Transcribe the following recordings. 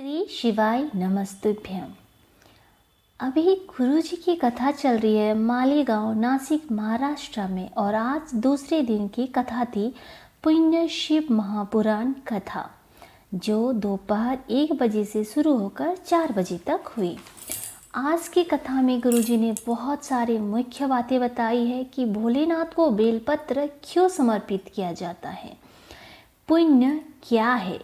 श्री शिवाय नमस्तुभ्यम। अभी गुरुजी की कथा चल रही है मालेगांव नासिक महाराष्ट्र में, और आज दूसरे दिन की कथा थी पुण्य शिव महापुराण कथा, जो दोपहर 1 बजे से शुरू होकर 4 बजे तक हुई। आज की कथा में गुरुजी ने बहुत सारे मुख्य बातें बताई है कि भोलेनाथ को बेलपत्र क्यों समर्पित किया जाता है, पुण्य क्या है,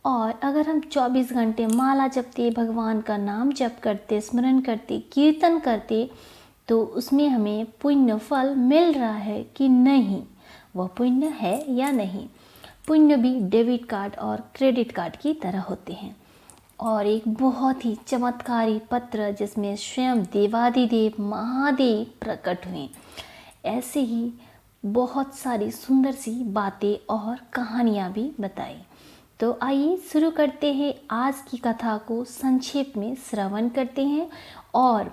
और अगर हम 24 घंटे माला जपते, भगवान का नाम जप करते, स्मरण करते, कीर्तन करते, तो उसमें हमें पुण्य फल मिल रहा है कि नहीं, वह पुण्य है या नहीं। पुण्य भी डेबिट कार्ड और क्रेडिट कार्ड की तरह होते हैं। और एक बहुत ही चमत्कारी पत्र जिसमें स्वयं देवादिदेव महादेव प्रकट हुए। ऐसे ही बहुत सारी सुंदर सी बातें और कहानियाँ भी बताई। तो आइए शुरू करते हैं, आज की कथा को संक्षेप में श्रवण करते हैं और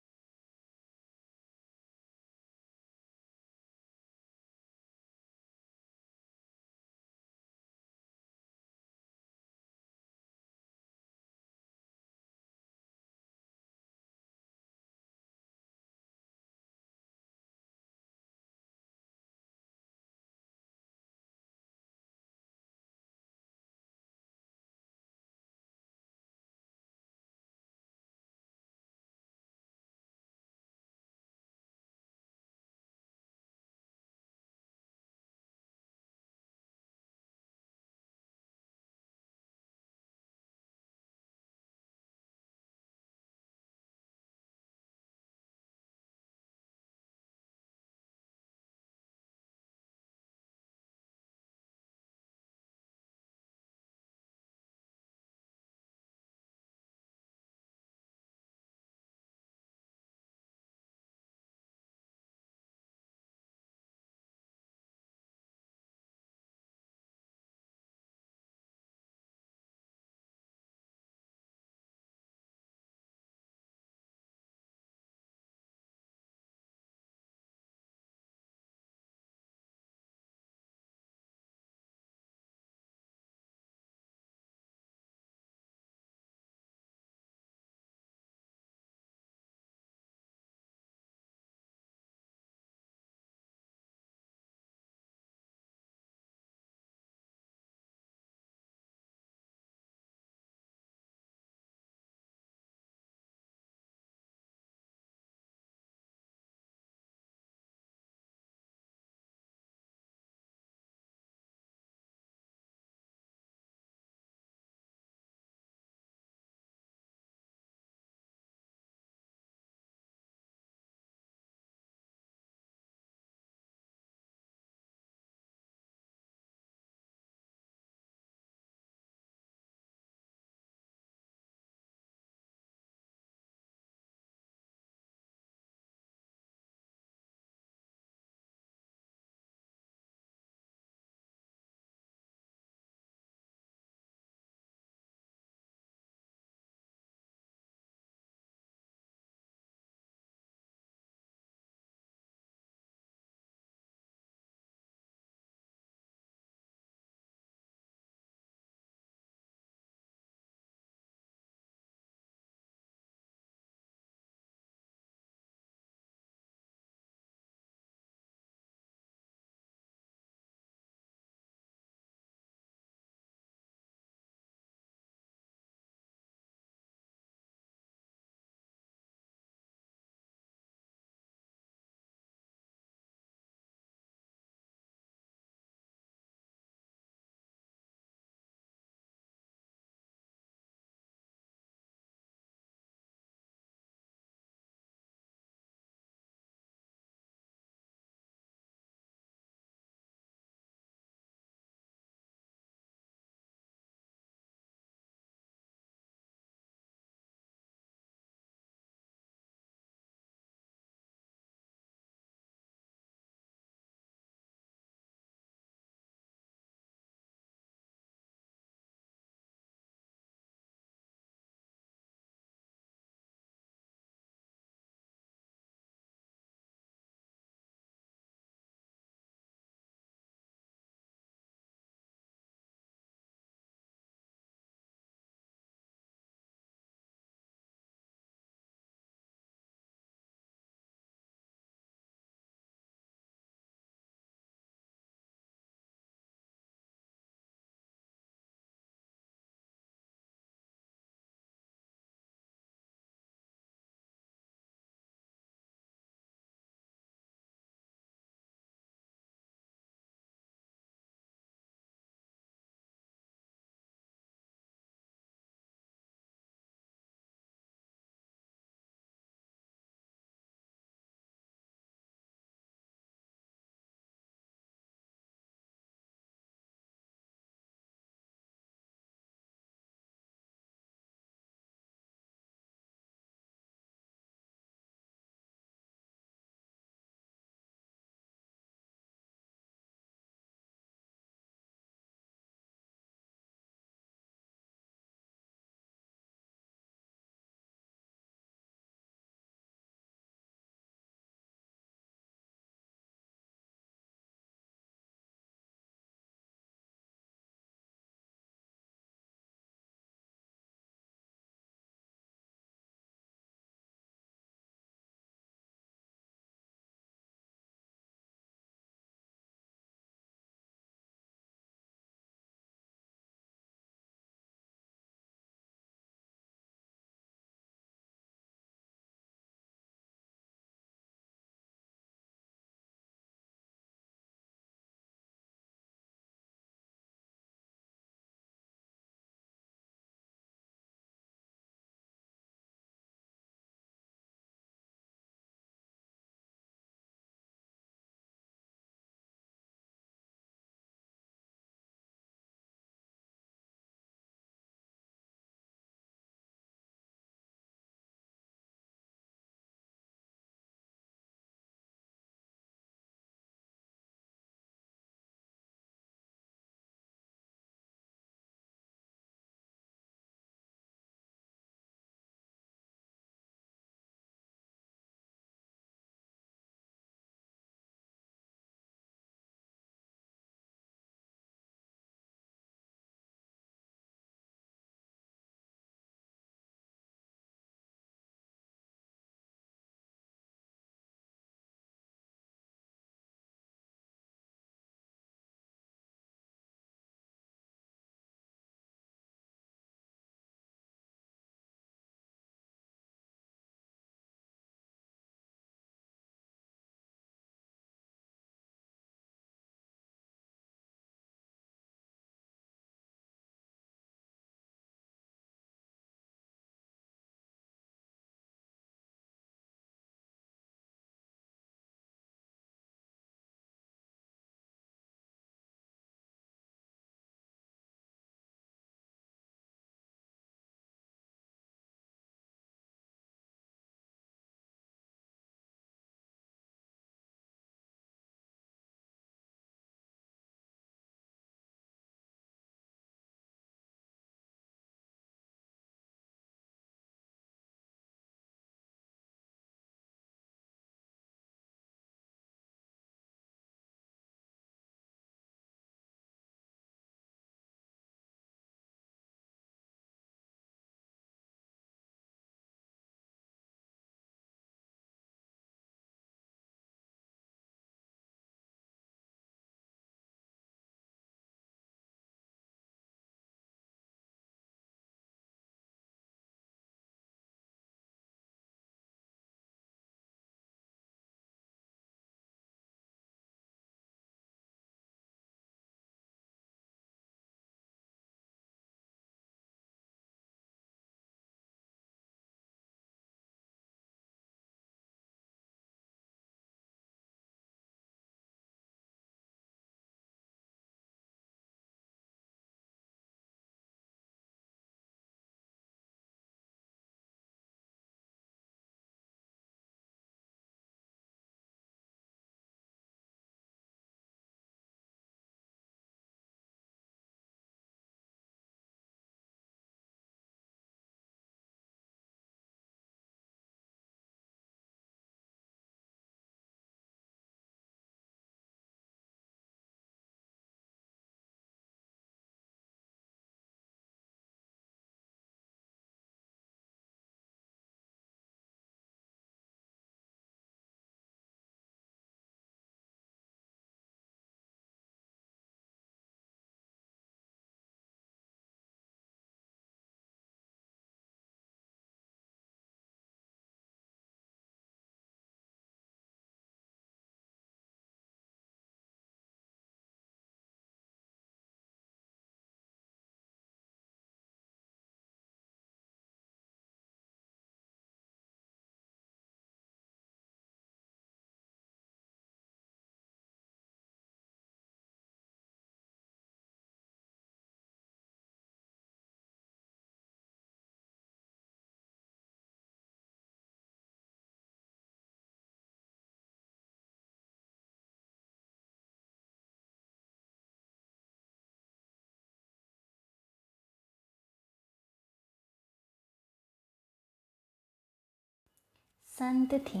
संत थे।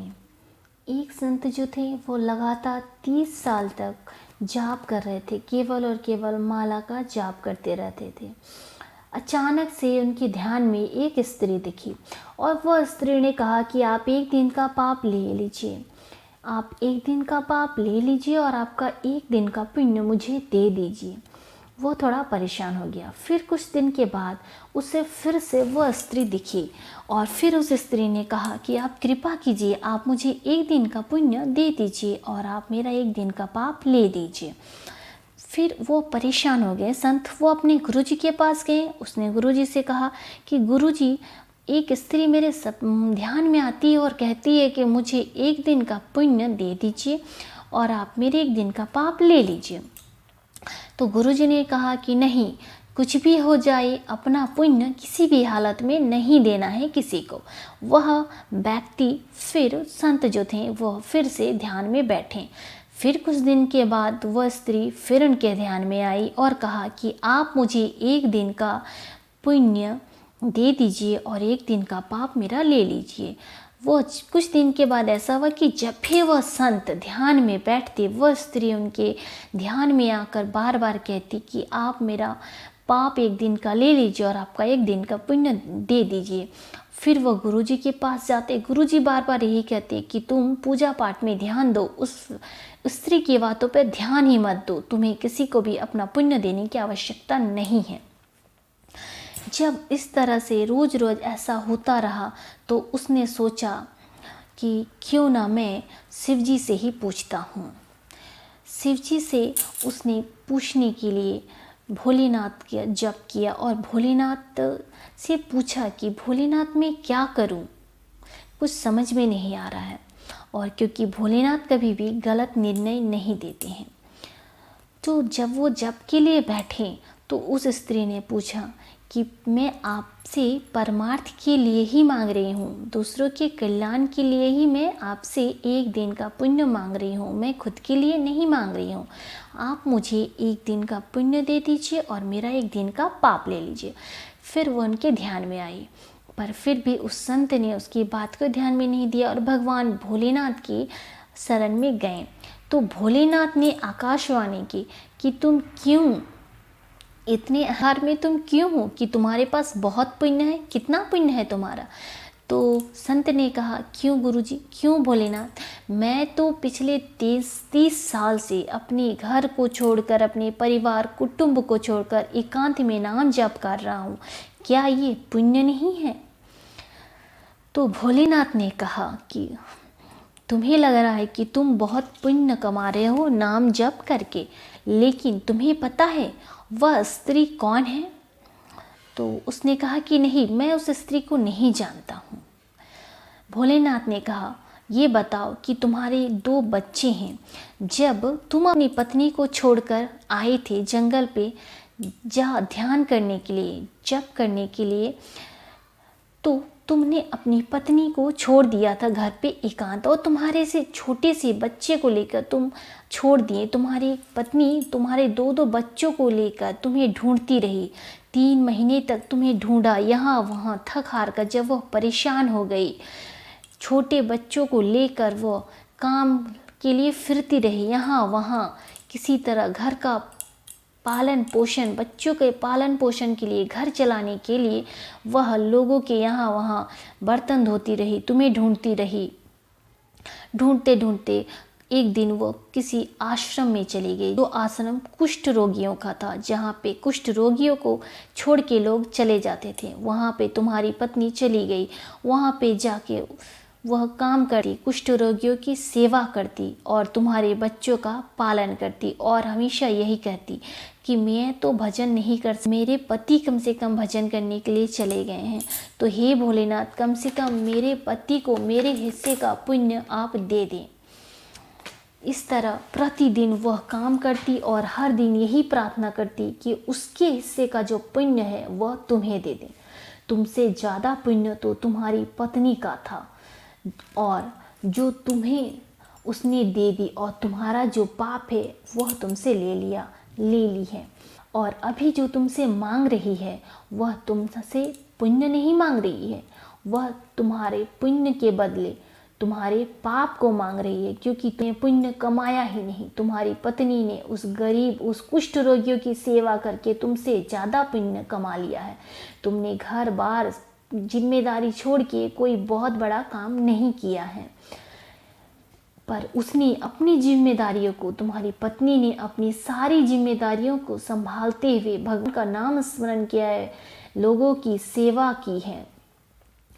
एक संत जो थे वो लगातार 30 साल तक जाप कर रहे थे, केवल और केवल माला का जाप करते रहते थे। अचानक से उनके ध्यान में एक स्त्री दिखी और वह स्त्री ने कहा कि आप एक दिन का पाप ले लीजिए, आप एक दिन का पाप ले लीजिए और आपका एक दिन का पुण्य मुझे दे दीजिए। वो थोड़ा परेशान हो गया। फिर कुछ दिन के बाद उसे फिर से वह स्त्री दिखी और फिर उस स्त्री ने कहा कि आप कृपा कीजिए, आप मुझे एक दिन का पुण्य दे दीजिए और आप मेरा एक दिन का पाप ले दीजिए। फिर वो परेशान हो गए संत। वो अपने गुरुजी के पास गए। उसने गुरुजी से कहा कि गुरुजी, एक स्त्री मेरे ध्यान में आती है और कहती है कि मुझे एक दिन का पुण्य दे दीजिए और आप मेरे एक दिन का पाप ले लीजिए। तो गुरुजी ने कहा कि नहीं, कुछ भी हो जाए अपना पुण्य किसी भी हालत में नहीं देना है किसी को। वह व्यक्ति फिर संत जो थे वह फिर से ध्यान में बैठे। फिर कुछ दिन के बाद वह स्त्री फिर उनके ध्यान में आई और कहा कि आप मुझे एक दिन का पुण्य दे दीजिए और एक दिन का पाप मेरा ले लीजिए। वो कुछ दिन के बाद ऐसा हुआ कि जब भी वह संत ध्यान में बैठते, वह स्त्री उनके ध्यान में आकर बार बार कहती कि आप मेरा पाप एक दिन का ले लीजिए और आपका एक दिन का पुण्य दे दीजिए। फिर वह गुरुजी के पास जाते। गुरुजी बार बार यही कहते कि तुम पूजा पाठ में ध्यान दो, उस स्त्री की बातों पर ध्यान ही मत दो, तुम्हें किसी को भी अपना पुण्य देने की आवश्यकता नहीं है। जब इस तरह से रोज़ रोज़ ऐसा होता रहा तो उसने सोचा कि क्यों ना मैं शिवजी से ही पूछता हूँ। शिवजी से उसने पूछने के लिए भोलेनाथ का जप किया और भोलेनाथ से पूछा कि भोलेनाथ मैं क्या करूँ, कुछ समझ में नहीं आ रहा है। और क्योंकि भोलेनाथ कभी भी गलत निर्णय नहीं देते हैं, तो जब वो जप के लिए बैठे तो उस स्त्री ने पूछा कि मैं आपसे परमार्थ के लिए ही मांग रही हूँ, दूसरों के कल्याण के लिए ही मैं आपसे एक दिन का पुण्य मांग रही हूँ, मैं खुद के लिए नहीं मांग रही हूँ। आप मुझे एक दिन का पुण्य दे दीजिए और मेरा एक दिन का पाप ले लीजिए। फिर वो उनके ध्यान में आई, पर फिर भी उस संत ने उसकी बात को ध्यान में नहीं दिया और भगवान भोलेनाथ की शरण में गए। तो भोलेनाथ ने आकाशवाणी की कि तुम क्यों इतने हार में तुम क्यों हो, कि तुम्हारे पास बहुत पुण्य है, कितना पुण्य है तुम्हारा। तो संत ने कहा क्यों गुरुजी, क्यों भोलेनाथ, मैं तो पिछले 30 साल से अपने घर को छोड़कर, अपने परिवार कुटुंब को छोड़कर एकांत में नाम जप कर रहा हूँ, क्या ये पुण्य नहीं है। तो भोलेनाथ ने कहा कि तुम्हें लग रहा है कि तुम बहुत पुण्य कमा रहे हो नाम जप करके, लेकिन तुम्हें पता है वह स्त्री कौन है। तो उसने कहा कि नहीं, मैं उस स्त्री को नहीं जानता हूँ। भोलेनाथ ने कहा ये बताओ कि तुम्हारे 2 बच्चे हैं, जब तुम अपनी पत्नी को छोड़कर आए थे जंगल पे जहाँ ध्यान करने के लिए, जप करने के लिए, तो तुमने अपनी पत्नी को छोड़ दिया था घर पे एकांत, और तुम्हारे से छोटे से बच्चे को लेकर तुम छोड़ दिए। तुम्हारी पत्नी तुम्हारे 2 बच्चों को लेकर तुम्हें ढूंढती रही, 3 महीने तक तुम्हें ढूंढा यहाँ वहाँ थक हार कर। जब वह परेशान हो गई, छोटे बच्चों को लेकर वह काम के लिए फिरती रही यहाँ वहाँ, किसी तरह घर का पालन पोषण, बच्चों के पालन पोषण के लिए, घर चलाने के लिए वह लोगों के यहाँ वहाँ बर्तन धोती रही, तुम्हें ढूंढती रही। ढूंढते ढूंढते एक दिन वो किसी आश्रम में चली गई, जो आश्रम कुष्ठ रोगियों का था, जहाँ पे कुष्ठ रोगियों को छोड़ के लोग चले जाते थे। वहाँ पे तुम्हारी पत्नी चली गई, वहाँ पे जाके वह काम करती, कुष्ठ रोगियों की सेवा करती और तुम्हारे बच्चों का पालन करती, और हमेशा यही कहती कि मैं तो भजन नहीं कर, मेरे पति कम से कम भजन करने के लिए चले गए हैं, तो हे भोलेनाथ कम से कम मेरे पति को मेरे हिस्से का पुण्य आप दे दें। इस तरह प्रतिदिन वह काम करती और हर दिन यही प्रार्थना करती कि उसके हिस्से का जो पुण्य है वह तुम्हें दे दे। तुमसे ज़्यादा पुण्य तो तुम्हारी पत्नी का था और जो तुम्हें उसने दे दी, और तुम्हारा जो पाप है वह तुमसे ले ली है। और अभी जो तुमसे मांग रही है वह तुमसे पुण्य नहीं मांग रही है, वह तुम्हारे पुण्य के बदले तुम्हारे पाप को मांग रही है, क्योंकि तुमने पुण्य कमाया ही नहीं। तुम्हारी पत्नी ने उस गरीब, उस कुष्ठ रोगियों की सेवा करके तुमसे ज़्यादा पुण्य कमा लिया है। तुमने घर बार जिम्मेदारी छोड़ के कोई बहुत बड़ा काम नहीं किया है, पर उसने अपनी जिम्मेदारियों को, तुम्हारी पत्नी ने अपनी सारी जिम्मेदारियों को संभालते हुए भगवान का नाम स्मरण किया है, लोगों की सेवा की है,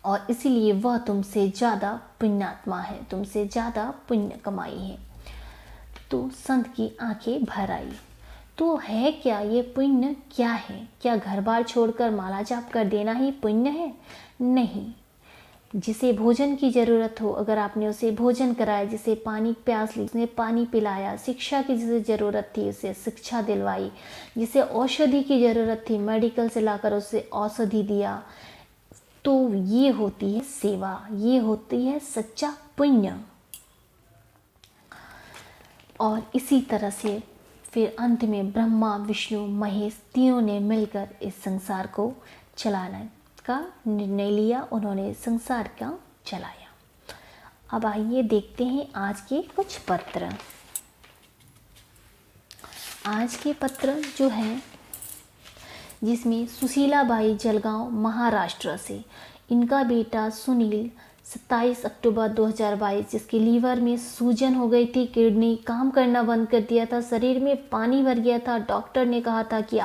और इसीलिए वह तुमसे ज़्यादा पुण्यात्मा है, तुमसे ज़्यादा पुण्य कमाई है। तो संत की आंखें भर आई। तो है क्या ये पुण्य? क्या है? क्या घर बार छोड़कर माला जाप कर देना ही पुण्य है? नहीं। जिसे भोजन की ज़रूरत हो, अगर आपने उसे भोजन कराया, जिसे पानी प्यास ली उसने पानी पिलाया, शिक्षा की जिसे ज़रूरत थी उसे शिक्षा दिलवाई, जिसे औषधि की ज़रूरत थी मेडिकल से लाकर उसे औषधि दिया, तो ये होती है सेवा, ये होती है सच्चा पुण्य। और इसी तरह से फिर अंत में ब्रह्मा, विष्णु, महेश तीनों ने मिलकर इस संसार को चलाने का निर्णय लिया। उन्होंने संसार का चलाया। अब आइए देखते हैं आज के कुछ पत्र। आज के पत्र जो हैं, जिसमें सुशीलाबाई जलगांव महाराष्ट्र से, इनका बेटा सुनील 27 अक्टूबर 2022, जिसके लीवर में सूजन हो गई थी, किडनी काम करना बंद कर दिया था, शरीर में पानी भर गया था। डॉक्टर ने कहा था कि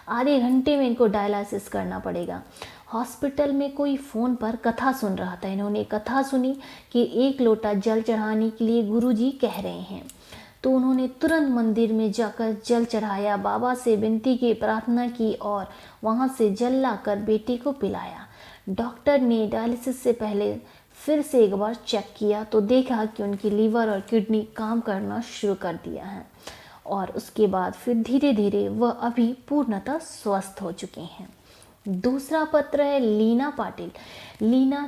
आधे घंटे में इनको डायलिसिस करना पड़ेगा। हॉस्पिटल में कोई फ़ोन पर कथा सुन रहा था। इन्होंने कथा सुनी कि 1 लोटा जल चढ़ाने के लिए गुरुजी कह रहे हैं, तो उन्होंने तुरंत मंदिर में जाकर जल चढ़ाया, बाबा से विनती की, प्रार्थना की और वहाँ से जल लाकर बेटे को पिलाया। डॉक्टर ने डायलिसिस से पहले फिर से एक बार चेक किया तो देखा कि उनकी लीवर और किडनी काम करना शुरू कर दिया है, और उसके बाद फिर धीरे धीरे वह अभी पूर्णतः स्वस्थ हो चुके हैं। दूसरा पत्र है लीना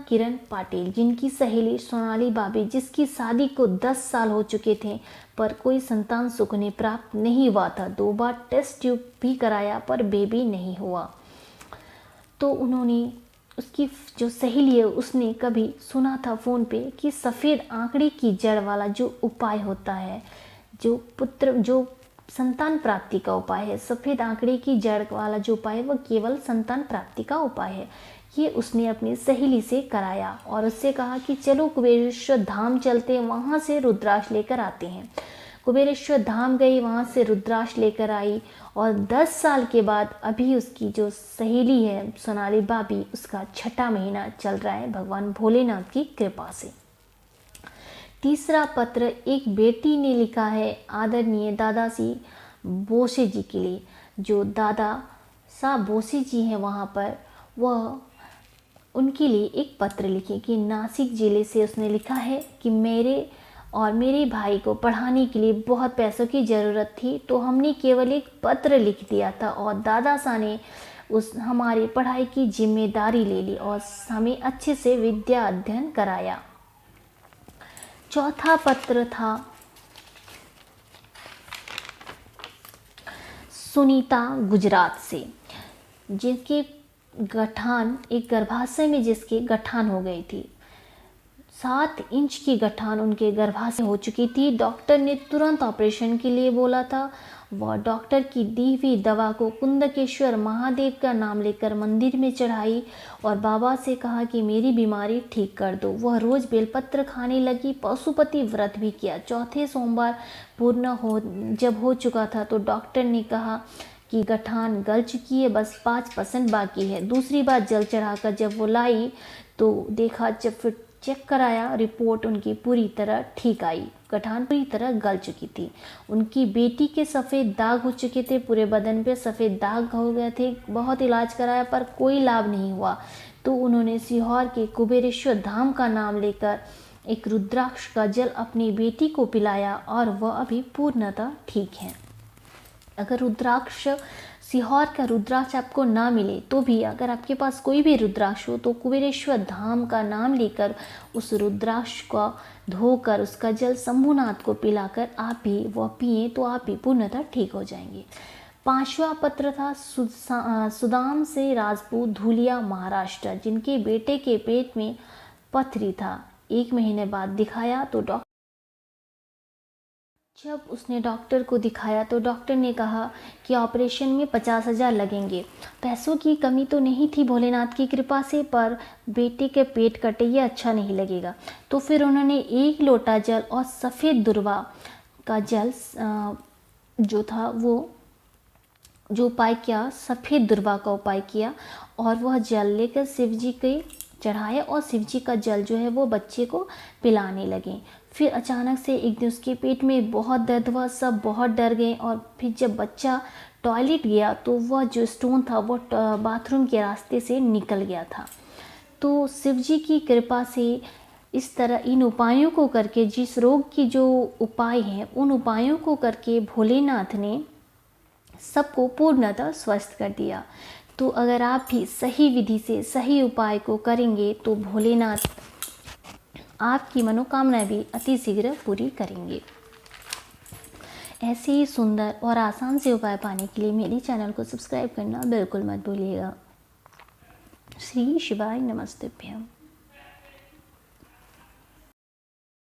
किरण पाटिल, जिनकी सहेली सोनाली बाबी, जिसकी शादी को 10 साल हो चुके थे पर कोई संतान सुख ने प्राप्त नहीं हुआ था। 2 बार टेस्ट ट्यूब भी कराया पर बेबी नहीं हुआ। तो उन्होंने, उसकी जो सहेली है उसने कभी सुना था फ़ोन पे कि सफ़ेद आंकड़े की जड़ वाला जो उपाय होता है, जो संतान प्राप्ति का उपाय है, सफ़ेद आंकड़े की जड़ वाला जो उपाय है वह केवल संतान प्राप्ति का उपाय है। ये उसने अपनी सहेली से कराया और उससे कहा कि चलो कुबेरेश्वर धाम चलते हैं, वहाँ से रुद्राक्ष लेकर आते हैं। कुबेरेश्वर धाम गई, वहाँ से रुद्राक्ष लेकर आई, और 10 साल के बाद अभी उसकी जो सहेली है सोनाली बाबी, उसका 6ठा महीना चल रहा है भगवान भोलेनाथ की कृपा से। तीसरा पत्र एक बेटी ने लिखा है आदरणीय दादा सी बोसे जी के लिए। जो दादा साहब बोसे जी हैं वहाँ पर, वह उनके लिए एक पत्र लिखे कि नासिक ज़िले से उसने लिखा है कि मेरे भाई को पढ़ाने के लिए बहुत पैसों की ज़रूरत थी, तो हमने केवल एक पत्र लिख दिया था और दादा साहब ने हमारी पढ़ाई की जिम्मेदारी ले ली और हमें अच्छे से विद्या अध्ययन कराया। चौथा पत्र था सुनीता गुजरात से, जिनके गठान, एक गर्भाशय में जिसके गठान हो गई थी, 7 इंच की गठान उनके गर्भाशय हो चुकी थी। डॉक्टर ने तुरंत ऑपरेशन के लिए बोला था। वह डॉक्टर की दी हुई दवा को कुंदकेश्वर महादेव का नाम लेकर मंदिर में चढ़ाई और बाबा से कहा कि मेरी बीमारी ठीक कर दो। वह रोज़ बेलपत्र खाने लगी, पशुपति व्रत भी किया। चौथे सोमवार जब हो चुका था तो डॉक्टर ने कहा कि गठान गल चुकी है, बस 5% बाकी है। दूसरी बार जल चढ़ाकर जब वो लाई तो देखा, जब फिर चेक कराया, रिपोर्ट उनकी पूरी तरह ठीक आई, गठान पूरी तरह गल चुकी थी। उनकी बेटी के सफ़ेद दाग हो चुके थे, पूरे बदन पे सफ़ेद दाग हो गए थे। बहुत इलाज कराया पर कोई लाभ नहीं हुआ, तो उन्होंने सीहोर के कुबेरेश्वर धाम का नाम लेकर एक रुद्राक्ष का जल अपनी बेटी को पिलाया और वह अभी पूर्णतः ठीक है। अगर रुद्राक्ष, सीहोर का रुद्राक्ष आपको ना मिले तो भी, अगर आपके पास कोई भी रुद्राक्ष हो तो कुबेरेश्वर धाम का नाम लेकर उस रुद्राक्ष को धोकर उसका जल शंभुनाथ को पिलाकर आप भी वह पिए तो आप भी पूर्णतः ठीक हो जाएंगे। 5वां पत्र था सुदाम से राजपूत, धुलिया, महाराष्ट्र, जिनके बेटे के पेट में पथरी था। 1 महीने बाद दिखाया तो जब उसने डॉक्टर को दिखाया तो डॉक्टर ने कहा कि ऑपरेशन में 50,000 लगेंगे। पैसों की कमी तो नहीं थी भोलेनाथ की कृपा से, पर बेटे के पेट कटे ये अच्छा नहीं लगेगा। तो फिर उन्होंने 1 लोटा जल और सफ़ेद दुर्वा का जल जो था वो जो उपाय किया, सफ़ेद दुर्वा का उपाय किया और वह जल लेकर शिव जी के चढ़ाया और शिव जी का जल जो है वो बच्चे को पिलाने लगे। फिर अचानक से एक दिन उसके पेट में बहुत दर्द हुआ, सब बहुत डर गए और फिर जब बच्चा टॉयलेट गया तो वह जो स्टोन था वो बाथरूम के रास्ते से निकल गया था। तो शिव जी की कृपा से इस तरह इन उपायों को करके, जिस रोग की जो उपाय हैं उन उपायों को करके भोलेनाथ ने सबको पूर्णतः स्वस्थ कर दिया। तो अगर आप भी सही विधि से सही उपाय को करेंगे तो भोलेनाथ आपकी मनोकामनाएं भी अति शीघ्र पूरी करेंगे। ऐसे ही सुंदर और आसान से उपाय पाने के लिए मेरे चैनल को सब्सक्राइब करना बिल्कुल मत भूलिएगा। श्री शिवाय नमस्तुभ्यम।